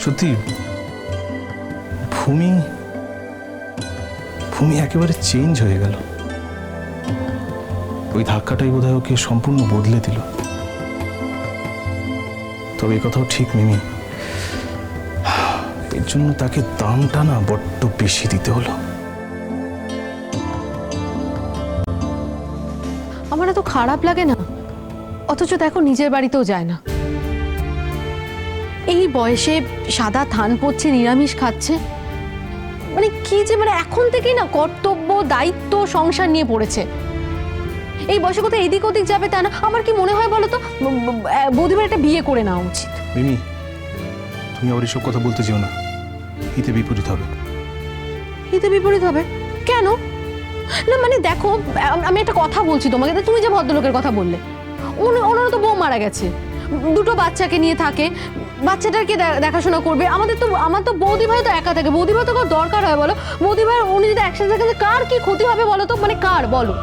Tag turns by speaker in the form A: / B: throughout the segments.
A: সত্যি ভূমি ভূমি একেবারে চেঞ্জ হয়ে গেল। ওই ধাক্কাটাই বোধহয় ওকে সম্পূর্ণ বদলে দিল। তবে এ কথাও ঠিক মিমি, এর জন্য তাকে দামটা না বড্ড বেশি দিতে হলো।
B: আমার এত খারাপ লাগে না, অথচ দেখো নিজের বাড়িতেও যায় না। এই বয়সে সাদা থান পড়ছে, নিরামিষ খাচ্ছে, মানে কি যে মানে এখন থেকেই না কর্তব্য দায়িত্ব সংসার নিয়ে পড়েছে। এই বয়সে কোথাও এদিক ওদিক যাবে তা না। আমার কি মনে হয় বলো তো, বৌদিবার একটা বিয়ে করে নেওয়া উচিত।
A: মিমি, তুমি আবার এসব কথা বলতে যেও না, হিতে বিপরীত হবে।
B: হিতে বিপরীত হবে কেন? না মানে দেখো, আমি একটা কথা বলছি তোমাকে, তুমি যে ভদ্রলোকের কথা বললে, ওনারও তো বউ মারা গেছে, দুটো বাচ্চাকে নিয়ে থাকে, বাচ্চাটাকে দেখাশোনা করবে। আমার তো বৌদি ভাই তো একা থাকে, বৌদি ভাই তো কার দরকার হয় বলো? বৌদি ভাই উনি যদি একসাথে থাকেন কার কি ক্ষতি হবে বলো তো, মানে কার বলো?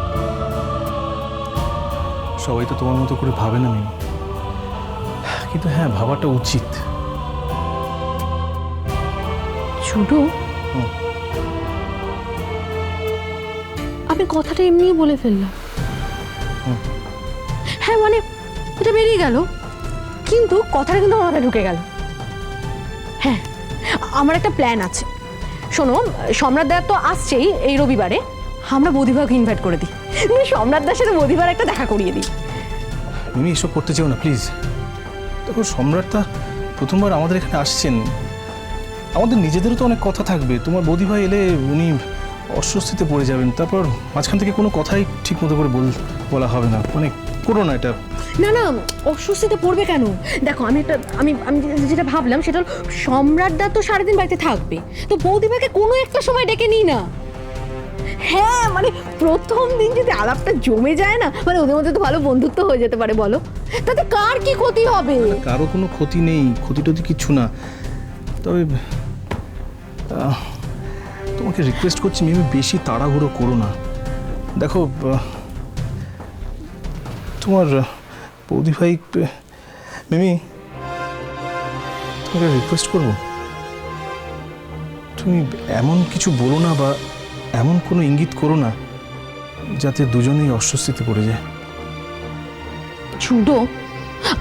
A: সবাই তো তোমার মতো করে ভাবে না মিমি, কিন্তু হ্যাঁ ভাবাটা উচিত।
B: শুধু আমি কথাটা এমনি বলে ফেললাম। হ্যাঁ মানে এটা বেরিয়ে গেল, কিন্তু কথাটা কিন্তু আমার মাথায় ঢুকে গেল। হ্যাঁ, আমার একটা প্ল্যান আছে। শোনো, সম্রাট দার তো আসছেই এই রবিবারে, আমরা বৌদিভাইকে ইনভাইট করে দিই। তুমি সম্রাট দার সাথে বৌদিভাইয়ের একটা দেখা করিয়ে দিই।
A: মিমি এসব করতে চাও না প্লিজ। দেখো সম্রাটটা প্রথমবার আমাদের এখানে আসছেন, আমাদের নিজেদেরও তো অনেক কথা থাকবে। তোমার বৌদি ভাই এলে উনি অস্বস্তিতে পড়ে যাবেন, তারপর মাঝখান থেকে কোনো কথাই ঠিক মতো করে বলা হবে না। মানে করো না এটা।
B: না না, অস্বস্তিতে পড়বে কেন? দেখো আমি যেটা ভাবলাম সেটা হলো, সম্রাট দা তো সারাদিন বাড়িতে থাকবে, তো বৌদিভাইকে কোনো একটা সময় ডেকে নিই না। হ্যাঁ মানে প্রথম দিন যদি আলাপটা জমে যায় না, মানে ওদের মধ্যে তো ভালো বন্ধুত্ব হয়ে যেতে পারে বলো, তাতে কার কি ক্ষতি হবে?
A: কারো কোনো ক্ষতি নেই, ক্ষতি টতি কিচ্ছু না। তবে তোমাকে রিকোয়েস্ট করছি মিমি, বেশি তাড়াহুড়ো করো না। দেখো তোমার বৌদি ভাই, মিমি তোমাকে রিকোয়েস্ট করবো, তুমি এমন কিছু বলো না বা এমন কোনো ইঙ্গিত করো না যাতে দুজনেই অস্বস্তিতে পড়ে যায়।
B: ছুডো,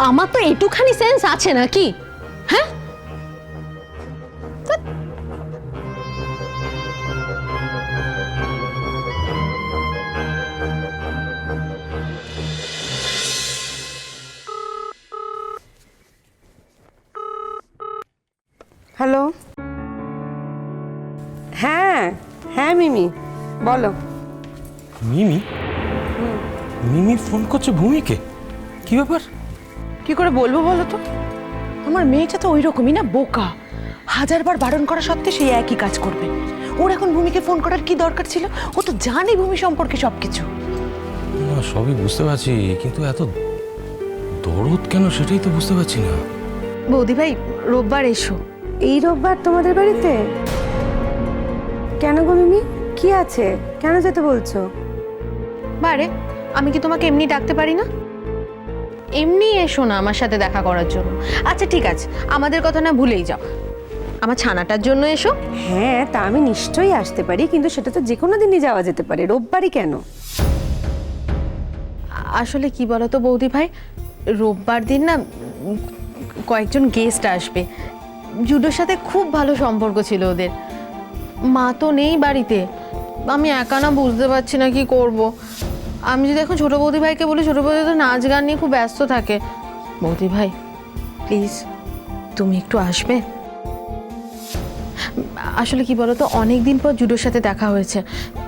B: আমার তো একটুখানি সেন্স আছে নাকি? হ্যাঁ,
C: হ্যালো। হ্যাঁ হ্যাঁ মিমি বলো।
D: মিমি? মিমি ফোন করছে ভূমিকে? কি ব্যাপার?
E: কি করে বলবো বলো তো? আমার মেয়েটা তো ওই রকমই না, বোকা। হাজারবার বারণ করা সত্ত্বেও সেই একই কাজ করবে। ওর এখন ভূমিকে ফোন করার কি দরকার ছিল? ও তো জানে ভূমি সম্পর্কে সবকিছু।
D: না সবই বুঝতে পারছি, কিন্তু এত দরদ কেন সেটাই তো বুঝতে পারছি না।
B: বৌদি ভাই রোববার এসো।
C: এই রোববার তোমাদের বাড়িতে? কেন গো মিমি, কি আছে? কেন যেতে বলছো?
B: বারে, আমি কি তোমাকে এমনি ডাকতে পারি না? এমনি এসো না আমার সাথে দেখা করার জন্য। আচ্ছা ঠিক আছে, আমাদের কথা না ভুলেই যাও, আমার ছানাটার জন্য এসো।
C: হ্যাঁ তা আমি নিশ্চয়ই আসতে পারি, কিন্তু সেটা তো যে কোনো দিনই যাওয়া যেতে পারে, রোববারই কেন?
B: আসলে কি বলতো বৌদি ভাই, রোববার দিন না কয়েকজন গেস্ট আসবে। জুডোর সাথে খুব ভালো সম্পর্ক ছিল ওদের। মা তো নেই বাড়িতে, আমি একা না বুঝতে পারছি না কি করব। আমি যদি এখন ছোটো বৌদি ভাইকে বলি, ছোটো বৌদি তো নাচ গান নিয়ে খুব ব্যস্ত থাকে। বৌদি ভাই প্লিজ তুমি একটু আসবে। আসলে কি বলতো, অনেক দিন পর জুডোর সাথে দেখা হয়েছে,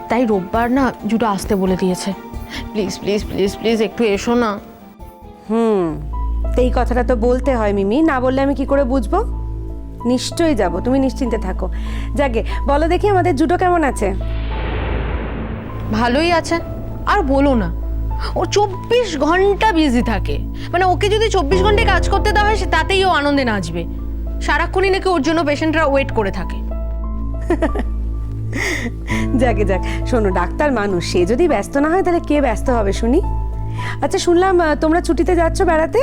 B: তাই রোববার না জুডো আসতে বলে দিয়েছে। প্লিজ প্লিজ প্লিজ প্লিজ একটু এসো না।
C: তো এই কথাটা তো বলতে হয় মিমি, না বললে আমি কি করে বুঝবো? নিশ্চয়ই যাব, তুমি নিশ্চিন্তে থাকো। যাকে বলো দেখি আমাদের জুডো কেমন আছে?
B: ভালোই আছে, আর বলো না, ও 24 ঘন্টা বিজি থাকে। মানে ওকে যদি 24 ঘন্টায় কাজ করতে দেওয়া হয় তাতেই ও আনন্দে নাচবে। সারাক্ষণই নাকি ওর জন্য পেশেন্টরা ওয়েট করে থাকে।
C: যাক শোনো, ডাক্তার মানুষ, সে যদি ব্যস্ত না হয় তাহলে কে ব্যস্ত হবে শুনি? আচ্ছা শুনলাম তোমরা ছুটিতে যাচ্ছ বেড়াতে?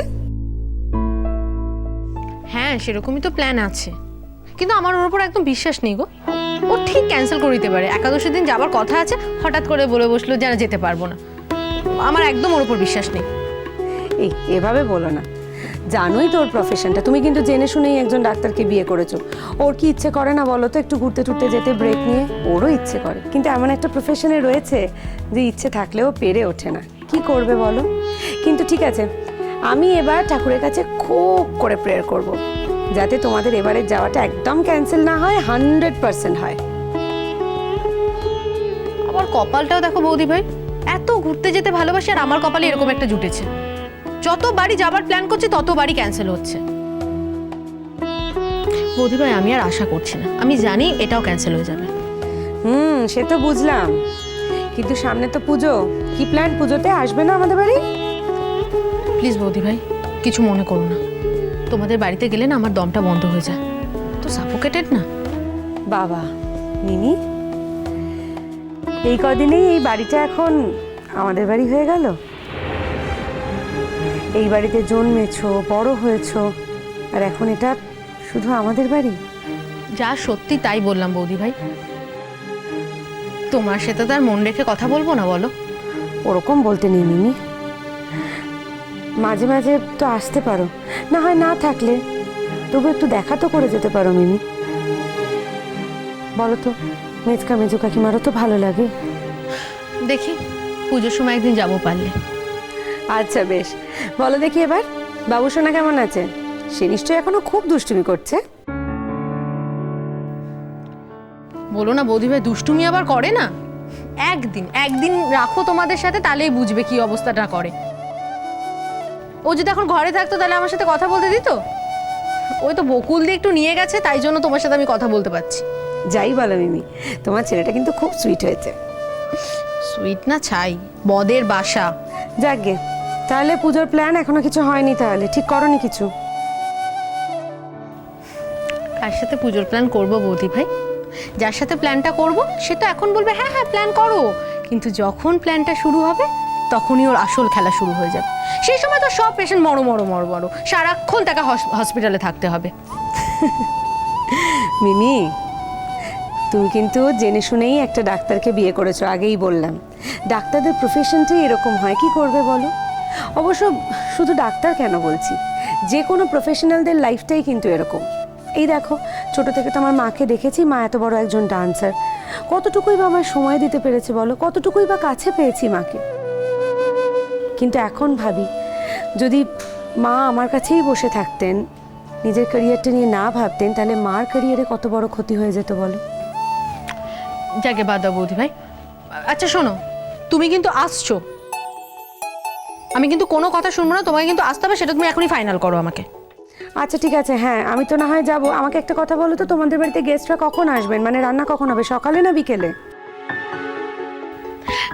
B: হ্যাঁ সেরকমই তো প্ল্যান আছে। কিন্তু আমার ওর উপর একদম বিশ্বাস নেই গো। ও ঠিক ক্যান্সেল করে দিতে পারে, একাদশীর দিন যাবার কথা আছে হঠাৎ করে বলে বসলো যে যেতে পারবো না। আমার একদম ওর উপর বিশ্বাস নেই।
C: এই এভাবে বলো না, জানোই তোর প্রফেশনটা, তুমি কিন্তু জেনে শুনেই একজন ডাক্তারকে বিয়ে করেছো। ওর কি ইচ্ছে করে না বলো তো একটু ঘুরতে টুরতে যেতে, ব্রেক নিয়ে? ওরও ইচ্ছে করে, কিন্তু এমন একটা প্রফেশনে রয়েছে যে ইচ্ছে থাকলেও পেরে ওঠে না, কি করবে বলো? কিন্তু ঠিক আছে, আমি এবার ঠাকুরের কাছে খুব করে প্রেয়ার করব, যাতে তোমাদের এবারের যাওয়াটা একদম ক্যান্সেল না হয়, 100% হয়।
B: আমার কপালটাও দেখো বৌদি ভাই, এত ঘুরতে যেতে ভালোবাসি আর আমার কপালে এরকম একটা জুটেছে। যতবারই যাবার প্ল্যান করছি ততবারই ক্যান্সেল হচ্ছে। বৌদি ভাই আমি আর আশা করছি না, আমি জানি এটাও ক্যান্সেল হয়ে যাবে।
C: সে তো বুঝলাম, কিন্তু সামনে তো পুজো, কি প্ল্যান? পুজোতে আসবে না আমাদের বাড়ি?
B: প্লিজ বৌদি ভাই কিছু মনে করো না, তোমাদের বাড়িতে গেলে না আমার দমটা বন্ধ হয়ে যায়, তো সাফোকেটেড না।
C: বাবা মিমি, এই কদিনেই এই বাড়িটা এখন আমাদের বাড়ি হয়ে গেল। এই বাড়িতে জন্মেছো, বড় হয়েছো, আর এখন এটা শুধু আমাদের বাড়ি।
B: যা সত্যি তাই বললাম বৌদি ভাই, তোমার সাথে তার মন রেখে কথা বলবো না বলো?
C: ওরকম বলতে নেই মিমি, মাঝে মাঝে তো আসতে পারো, না হয় না থাকলে তবু একটু দেখা তো করে যেতে পারো মিমি। বলো তো, মেজকা মেজু কাকিমারও তো ভালো লাগে।
B: দেখি পুজোর সময় একদিন যাবো পারলে।
C: আচ্ছা বেশ, বলো দেখি এবার বাবু সোনা কেমন আছে? সে নিশ্চয়ই এখনো খুব দুষ্টুমি করছে।
B: বলো না বৌদি ভাই, দুষ্টুমি আবার করে না। একদিন রাখো তোমাদের সাথে, তাহলেই বুঝবে কি অবস্থাটা করে। ও যদি এখন ঘরে থাকতো তাহলে আমার সাথে কথা বলতে দিত? ওই তো বকুল দিয়ে একটু নিয়ে গেছে, তাই জন্য তোমার সাথে আমি কথা বলতে পারছি।
C: যাই বলো মিমি, তোমার ছেলেটা কিন্তু খুব সুইট হয়েছে।
B: সুইট না ছাই, বদের বাসা।
C: যাকগে, তাহলে পুজোর প্ল্যান এখনো কিছু হয়নি? তাহলে ঠিক করনি কিছু?
B: কার সাথে পুজোর প্ল্যান করবো বৌদি ভাই? যার সাথে প্ল্যানটা করব সেটা এখন বলবে হ্যাঁ হ্যাঁ প্ল্যান করো, কিন্তু যখন প্ল্যানটা শুরু হবে তখনই ওর আসল খেলা শুরু হয়ে যাবে। সেই সময় তো সব পেশেন্ট মরো সারাক্ষণ তাকে হসপিটালে থাকতে হবে।
C: মিমি, তুমি কিন্তু জেনে শুনেই একটা ডাক্তারকে বিয়ে করেছো, আগেই বললাম। ডাক্তারদের প্রফেশনটাই এরকম হয়, কি করবে বলো? অবশ্য শুধু ডাক্তার কেন বলছি, যে কোনো প্রফেশনালদের লাইফটাই কিন্তু এরকম। এই দেখো, ছোট থেকে তো আমার মাকে দেখেছি, মা এত বড় একজন ডান্সার, কতটুকুই বা আমার সময় দিতে পেরেছে বলো, কতটুকুই বা কাছে পেয়েছি মাকে। কিন্তু এখন ভাবি, যদি মা আমার কাছেই বসে থাকতেন, নিজের ক্যারিয়ারটা নিয়ে না ভাবতেন, তাহলে মার ক্যারিয়ারে কত বড় ক্ষতি হয়ে যেত বলো।
B: যাকে বাদ দাও বৌদি ভাই। আচ্ছা শোনো, তুমি কিন্তু আসছো, আমি কিন্তু কোনো কথা শুনবো না, তোমাকে কিন্তু আসতে হবে, সেটা তুমি এখনই ফাইনাল করো আমাকে।
C: আচ্ছা ঠিক আছে, হ্যাঁ আমি তো না হয় যাবো। আমাকে একটা কথা বলো তো, তোমাদের বাড়িতে গেস্টরা কখন আসবেন? মানে রান্না কখন হবে, সকালে না বিকেলে?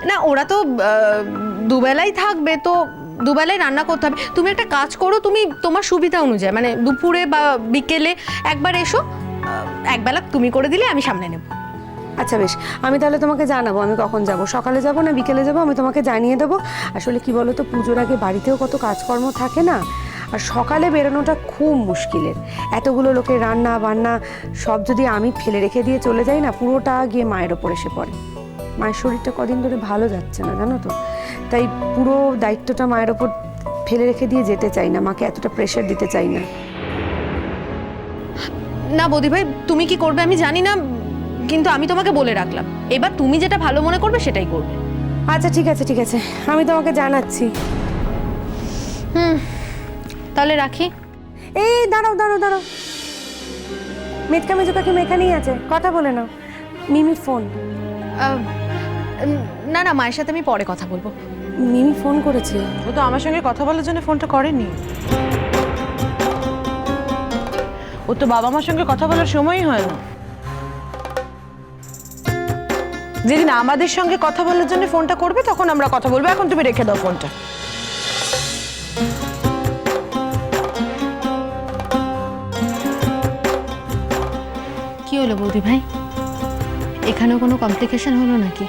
B: না ওরা তো দুবেলাই থাকবে, তো দুবেলাই রান্না করতে হবে। তুমি একটা কাজ করো, তুমি তোমার সুবিধা অনুযায়ী মানে দুপুরে বা বিকেলে একবার এসো, একবেলা তুমি করে দিলে আমি সামনে নেব।
C: আচ্ছা বেশ, আমি তাহলে তোমাকে জানাবো আমি কখন যাব, সকালে যাব না বিকেলে যাব, আমি তোমাকে জানিয়ে দেবো। আসলে কি বলো তো, পুজোর আগে বাড়িতেও কত কাজকর্ম থাকে না, আর সকালে বেরোনোটা খুব মুশকিলের। এতগুলো লোকের রান্না বান্না সব যদি আমি ফেলে রেখে দিয়ে চলে যাই না, পুরোটা গিয়ে মায়ের ওপর এসে পড়ে। মায়ের শরীরটা কদিন ধরে ভালো যাচ্ছে না জানো তো, তাই পুরো দায়িত্বটা মায়ের ওপর ফেলে রেখে দিয়ে যেতে চাই না, মাকে এতটা প্রেশার দিতে চাই না।
B: না বৌদি ভাই, তুমি কি করবে আমি জানি না, কিন্তু আমি তোমাকে বলে রাখলাম, এবার তুমি যেটা ভালো মনে করবে সেটাই করবে।
C: আচ্ছা ঠিক আছে ঠিক আছে, আমি তোমাকে জানাচ্ছি।
B: তাহলে রাখি।
C: এই দাঁড়াও দাঁড়াও দাঁড়াও, মেজকা মেজু কাকিমা এখানেই আছে, কথা বলে নাও। মিমি ফোন।
B: না না, মায়ের সাথে আমি পরে কথা বলবো।
C: মিমি ফোন করেছে।
E: ও তো আমার সঙ্গে কথা বলার জন্য ফোনটা করেনি, ও তো বাবা মার সঙ্গে কথা বলার সময়ই হয় না। যেদিন আমাদের সঙ্গে কথা বলার জন্য ফোনটা করবে তখন আমরা কথা বলবো, এখন তুমি রেখে দাও ফোনটা।
B: কি হলো বৌদি ভাই, এখানেও কোনো কমপ্লিকেশন হলো নাকি?